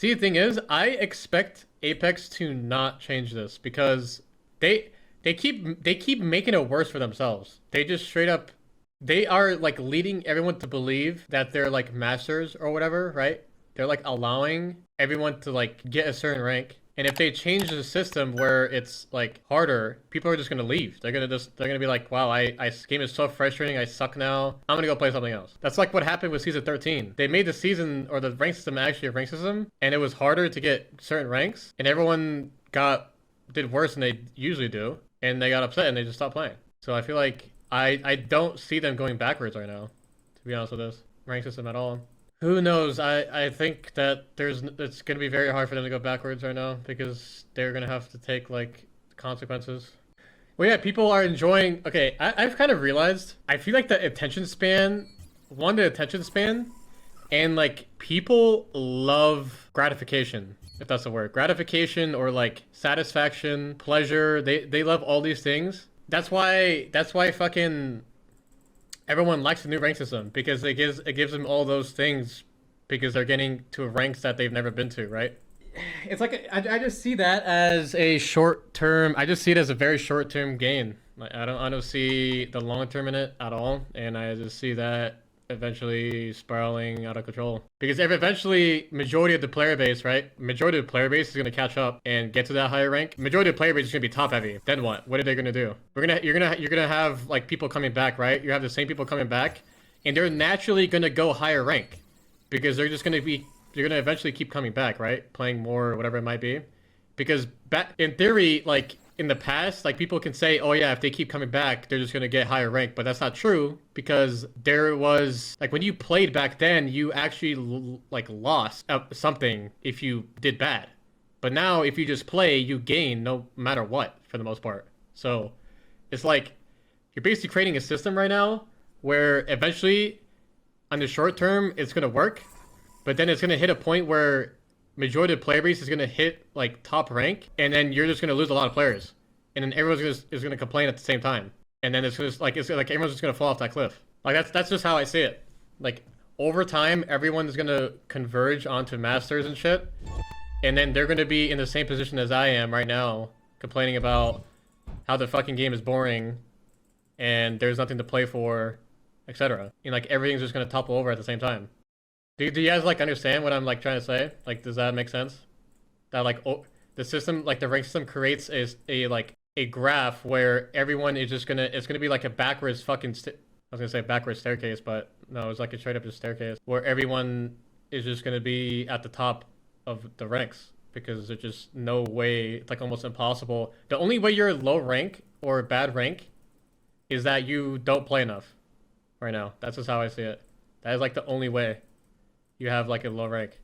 See, the thing is, I expect Apex to not change this because they keep making it worse for themselves. They just straight up they are like leading everyone to believe that they're like masters or whatever, right? They're like allowing everyone to like get a certain rank. And if they change the system where it's like harder, people are just gonna leave. They're gonna be like, wow, this game is so frustrating, I suck now. I'm gonna go play something else. That's like what happened with season 13. They made the season or the rank system actually a rank system, and it was harder to get certain ranks, and everyone did worse than they usually do, and they got upset and they just stopped playing. So I feel like I don't see them going backwards right now, to be honest with this rank system at all. Who knows? I think that it's gonna be very hard for them to go backwards right now because they're gonna have to take like consequences. Well, yeah, people are enjoying. Okay, I've kind of realized. I feel like the attention span, and like people love gratification, if that's the word, gratification or like satisfaction, pleasure. They love all these things. That's why fucking everyone likes the new rank system because it gives them all those things because they're getting to ranks that they've never been to, right? It's like I just see that as a short term. I just see it as a very short term gain. Like, I don't see the long term in it at all, and I just see that eventually spiraling out of control. Because if eventually majority of the player base, right? Majority of the player base is gonna catch up and get to that higher rank. Majority of the player base is gonna be top heavy. Then what? What are they gonna do? You're gonna have like people coming back, right? You have the same people coming back, and they're naturally gonna go higher rank because they're gonna eventually keep coming back, right? Playing more or whatever it might be. Because in theory, like in the past, like people can say, oh yeah, if they keep coming back, they're just gonna get higher rank, but that's not true because there was like when you played back then, you actually like lost something if you did bad. But now if you just play, you gain no matter what for the most part. So it's like you're basically creating a system right now where eventually on the short term it's gonna work, but then it's gonna hit a point where majority of the player base is gonna hit like top rank, and then you're just gonna lose a lot of players, and then is gonna complain at the same time, and then it's like everyone's just gonna fall off that cliff. Like that's just how I see it. Like over time, everyone's gonna converge onto masters and shit, and then they're gonna be in the same position as I am right now, complaining about how the fucking game is boring, and there's nothing to play for, etc. And like everything's just gonna topple over at the same time. Do you guys like understand what I'm like trying to say? Like, does that make sense? That like the system, like the rank system, creates a like a graph where everyone is just it's gonna be like a backwards fucking. I was gonna say backwards staircase, but no, it's like a straight up just staircase where everyone is just gonna be at the top of the ranks because there's just no way. It's like almost impossible. The only way you're low rank or bad rank is that you don't play enough right now. That's just how I see it. That is like the only way you have like a low rank.